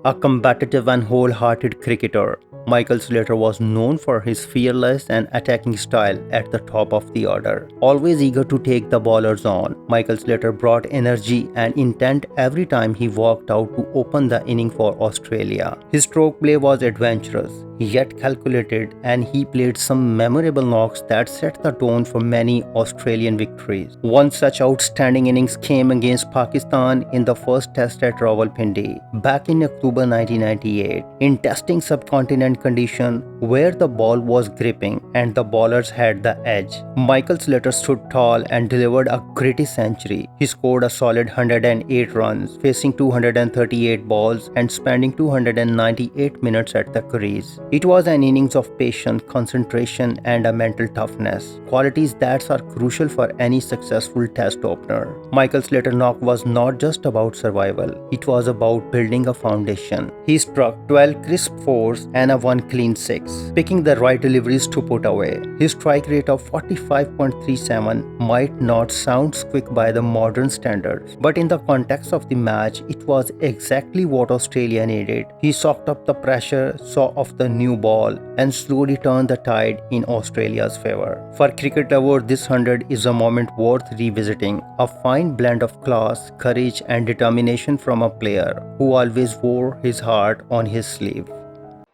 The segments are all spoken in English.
A combative and wholehearted cricketer, Michael Slater was known for his fearless and attacking style at the top of the order. Always eager to take the bowlers on, Michael Slater brought energy and intent every time he walked out to open the inning for Australia. His stroke play was adventurous, yet calculated, and he played some memorable knocks that set the tone for many Australian victories. One such outstanding innings came against Pakistan in the first test at Rawalpindi back in October 1998. In testing subcontinent condition where the ball was gripping and the bowlers had the edge, Michael Slater stood tall and delivered a gritty century. He scored a solid 108 runs, facing 238 balls and spending 298 minutes at the crease. It was an innings of patience, concentration, and a mental toughness, qualities that are crucial for any successful test opener. Michael Slater's knock was not just about survival, it was about building a foundation. He struck 12 crisp fours and a 1 clean 6, picking the right deliveries to put away. His strike rate of 45.37 might not sound quick by the modern standards, but in the context of the match, it was exactly what Australia needed. He soaked up the pressure, saw off the new ball, and slowly turned the tide in Australia's favor. For cricket lovers, this 100 is a moment worth revisiting, a fine blend of class, courage, and determination from a player who always wore his heart on his sleeve.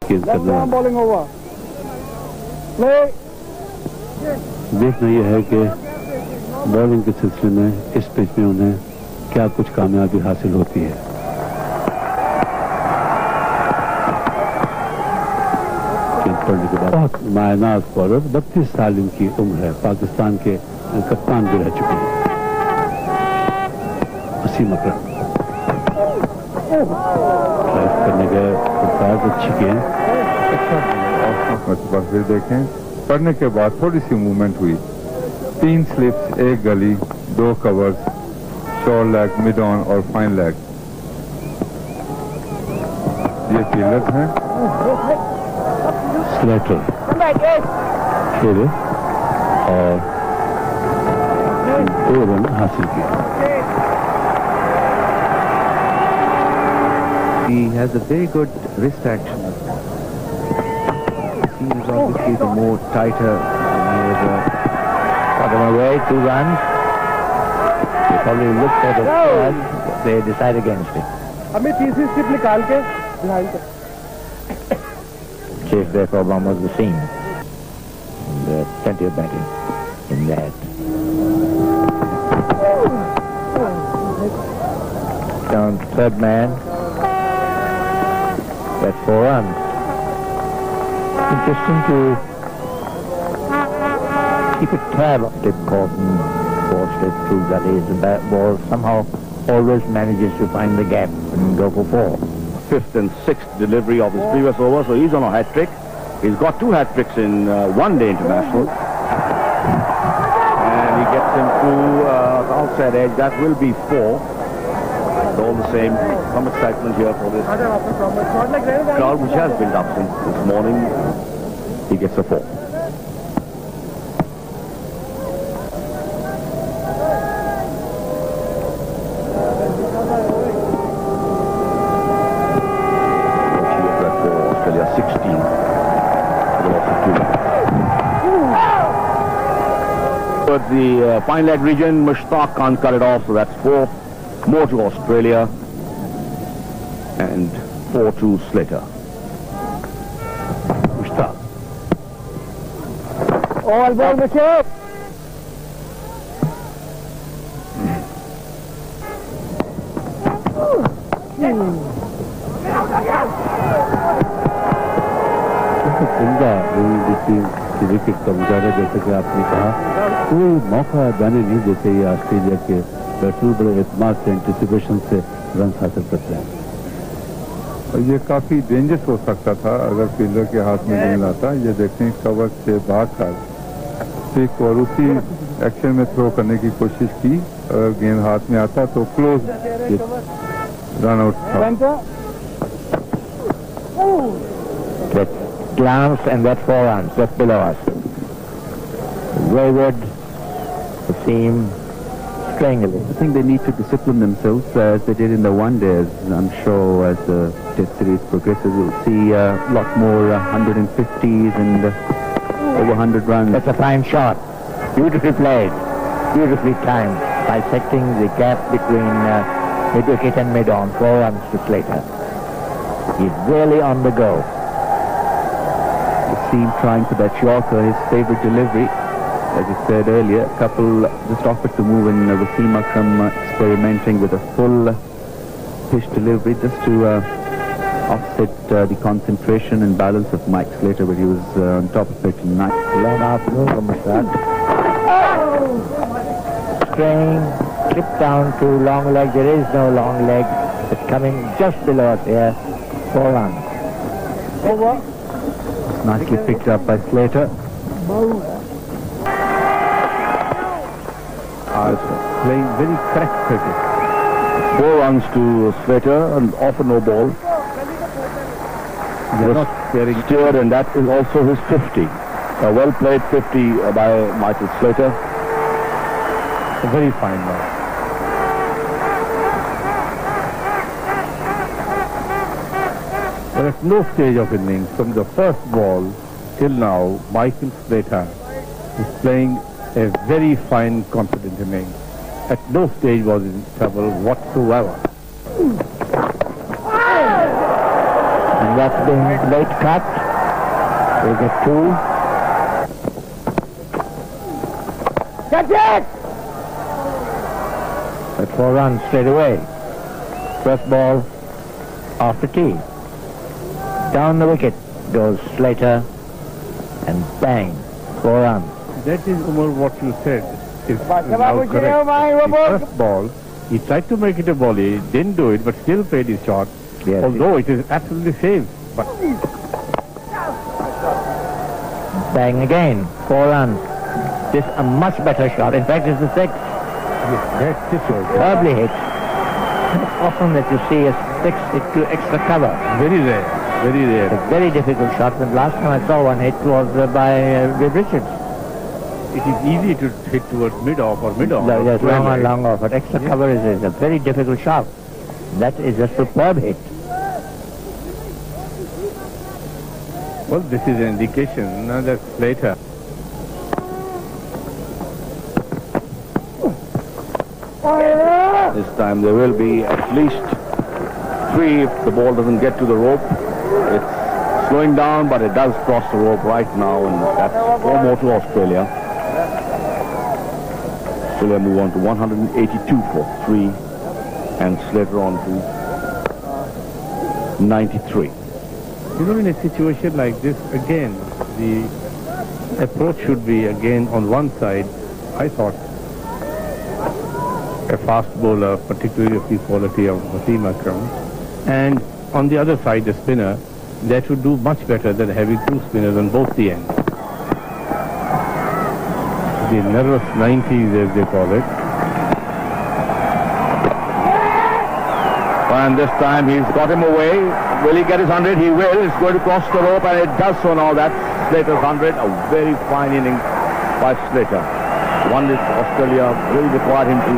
Bowling होगा देखना यह है कि bowling के सिलसिले में इस pitch में उन्हें क्या कुछ कामयाबी हासिल होती है। पढ़ने के बाद बहुत मायनाज बॉलर, 32 साल इनकी उम्र है, पाकिस्तान के कप्तान भी रह चुके हैं। वसीम अकरम ड्राइव करने गए, अच्छी गेंद, अच्छा फिर देखें, पढ़ने के बाद थोड़ी सी मूवमेंट हुई, 3 स्लिप्स, 1 गली, 2 covers, short leg, mid on और फाइन लेग। ये फील्डर्स हैं। स्लेटर खेले और 2 रन हासिल किए। He has a very good wrist action. He is obviously the more tighter. Got them away, 2 runs. They probably look for the third, but they decide against it. अभी तीसरी slip निकाल के behind कर। Chase therefore was the same. And plenty of batting in that. Down third man. That's 4 runs. Interesting to keep a tab of Dick Gordon, 4 slip through gullies. The bat ball somehow always manages to find the gap and go for 4. 5th and 6th delivery of his previous over, so he's on a hat trick. He's got 2 hat tricks in one-day international. And he gets him to the outside edge. That will be 4. It's all the same, some excitement here for this crowd which has built up since this morning. He gets a 4. Australia 16. But the fine leg region, Mushtaq can't cut it off, so that's 4 more to Australia and 4 to Slater. Mushtaq. All ball Mushtaq. Wicket का मुजाहरा, जैसे कि आपने कहा, कोई मौका जाने नहीं देते ये ऑस्ट्रेलिया के बैट्समैन, बड़े एतमाद से, एंटिसिपेशन से रन हासिल करते हैं। और ये काफी डेंजरस हो सकता था अगर फील्डर के हाथ में गेंद आता। ये देखें, कवर से भागकर सिर्फ और उसी एक्शन में थ्रो करने की कोशिश की, अगर गेंद हाथ में आता तो क्लोज रन आउट था। Glance and that's 4 runs just below us. Wayward, the seam, strangling. I think they need to discipline themselves as they did in the one days. I'm sure as the Test series progresses, we'll see a lot more 150s and over 100 runs. That's a fine shot. Beautifully played. Beautifully timed. Dissecting the gap between mid-wicket and mid-on. 4 runs to Slater. He's really on the go. You see him trying for that Yorker, his favourite delivery. As I said earlier, a couple just offered to move in. Wasim Akram experimenting with a full pitch delivery just to offset the concentration and balance of Mike Slater, but he was on top of it tonight. Long afternoon from Mustard. Strain, clip down to long leg. There is no long leg. It's coming just below us here. 4 runs. Over. Nicely picked up by Slater. Playing very correct cricket. 4 runs to Slater and off a no ball. They're not Very steered, and that is also his 50. A well played 50 by Michael Slater. A very fine ball. But at no stage of innings, from the first ball till now, Michael Slater is playing a very fine, confident innings. At no stage was in trouble whatsoever. And that's been late cut. We'll get 2. Catch it! At 4 runs straight away. First ball off the tee. Down the wicket goes Slater, and bang, 4 runs. That is, Umar, what you said is now correct. The first ball, he tried to make it a volley, didn't do it, but still played his shot. Yes, although it is absolutely safe. But bang again, 4 runs. This a much better shot. In fact, it's the 6th. that's it. Terribly hit. It's often that you see a 6 hit to extra cover. Very rare. Very rare. A very difficult shot. The last time I saw one hit was by Viv Richards. It is easy to hit towards mid-off or mid-on. Yes, long on, long off. But extra cover is a very difficult shot. That is a superb hit. Well, this is an indication that Slater. This time there will be at least 3 if the ball doesn't get to the rope. It's slowing down, but it does cross the rope right now, and that's 4 more to Australia. Australia move on to 182 for 3, and Slater on to 93. You know, in a situation like this, again, the approach should be again on one side. I thought a fast bowler, particularly of the quality of Wasim Akram, and on the other side, a spinner, that would do much better than having 2 spinners on both the ends. The nervous 90s, as they call it. And this time he's got him away. Will he get his 100? He will. It's going to cross the rope, and it does so now. That's Slater's 100. A very fine inning by Slater. One that Australia really required him to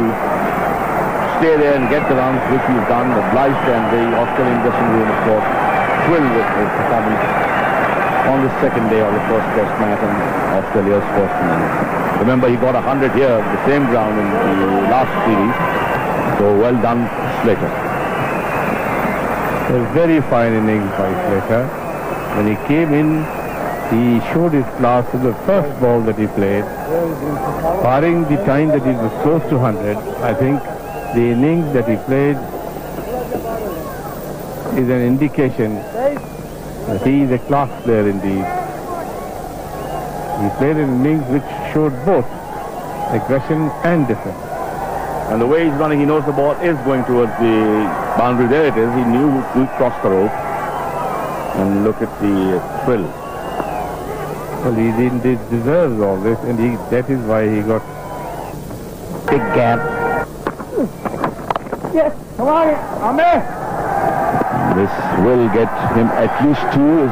stay there and get the runs, which he's done. The Blythe and the Australian dressing room, of course, thrilled with his performance on the second day of the first test match and Australia's first innings. Remember, he got 100 here, the same ground in the last series. So well done, Slater. A very fine innings by Slater. When he came in, he showed his class in the first ball that he played. Barring the time that he was close to 100, I think the innings that he played is an indication that he is a class player indeed. He played an innings which showed both aggression and defense. And the way he's running, he knows the ball is going towards the boundary. There it is. He knew to cross the rope. And look at the thrill. Well, he deserves all this, and that is why he got Big gap. Yes, come on, Amir. This will get him at least 2.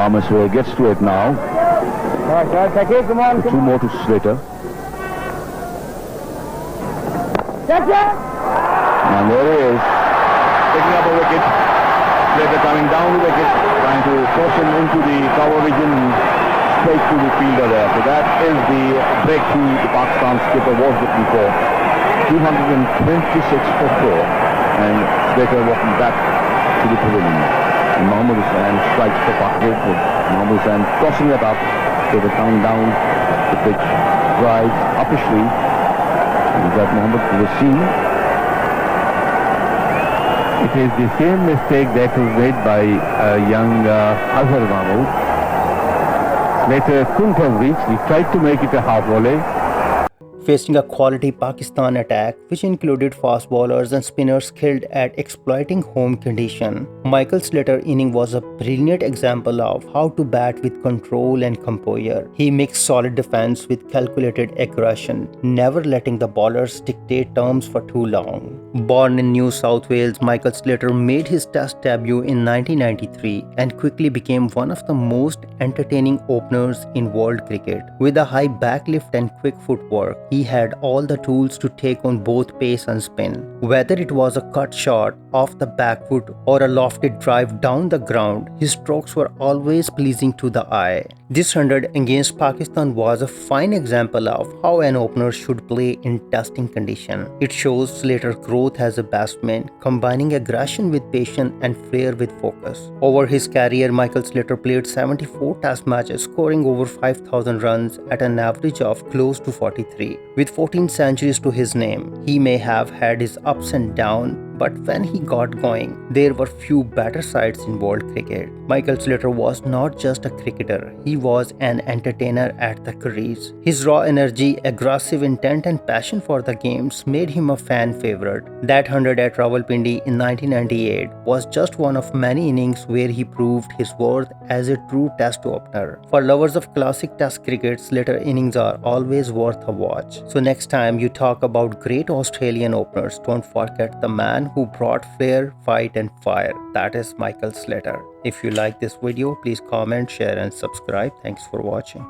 Armswell gets to it now. All right, take it, come on, 2 more to Slater. Catch it! And there he is. picking up a wicket. Slater coming down the wicket, trying to force him into the cover region and straight to the fielder there. So that is the breakthrough the Pakistan skipper was looking for. 226 for 4, and Slater walking back to the pavilion. And Mohammad Hussain strikes for Pakistan. Mohammad Hussain crossing it up. Slater coming down the pitch, drives uppishly. Is that Mohammad Wasim? It is the same mistake that was made by young Azhar Mahmood. Slater couldn't have reached. He tried to make it a half volley. Facing a quality Pakistan attack, which included fast bowlers and spinners skilled at exploiting home condition, Michael Slater's inning was a brilliant example of how to bat with control and composure. He mixed solid defense with calculated aggression, never letting the bowlers dictate terms for too long. Born in New South Wales, Michael Slater made his Test debut in 1993 and quickly became one of the most entertaining openers in world cricket. With a high backlift and quick footwork, he had all the tools to take on both pace and spin. Whether it was a cut shot off the back foot or a lofted drive down the ground, his strokes were always pleasing to the eye. This 100 against Pakistan was a fine example of how an opener should play in testing condition. It shows Slater's growth as a batsman, combining aggression with patience and flair with focus. Over his career, Michael Slater played 74 test matches, scoring over 5,000 runs at an average of close to 43. With 14 centuries to his name, he may have had his ups and downs, but when he got going, there were few better sides in world cricket. Michael Slater was not just a cricketer, he was an entertainer at the crease. His raw energy, aggressive intent and passion for the games made him a fan favorite. That 100 at Rawalpindi in 1998 was just one of many innings where he proved his worth as a true test opener. For lovers of classic test cricket, Slater innings are always worth a watch. So next time you talk about great Australian openers, don't forget the man who brought flair, fight and fire. That is Michael Slater. If you like this video, please comment, share and subscribe. Thanks for watching.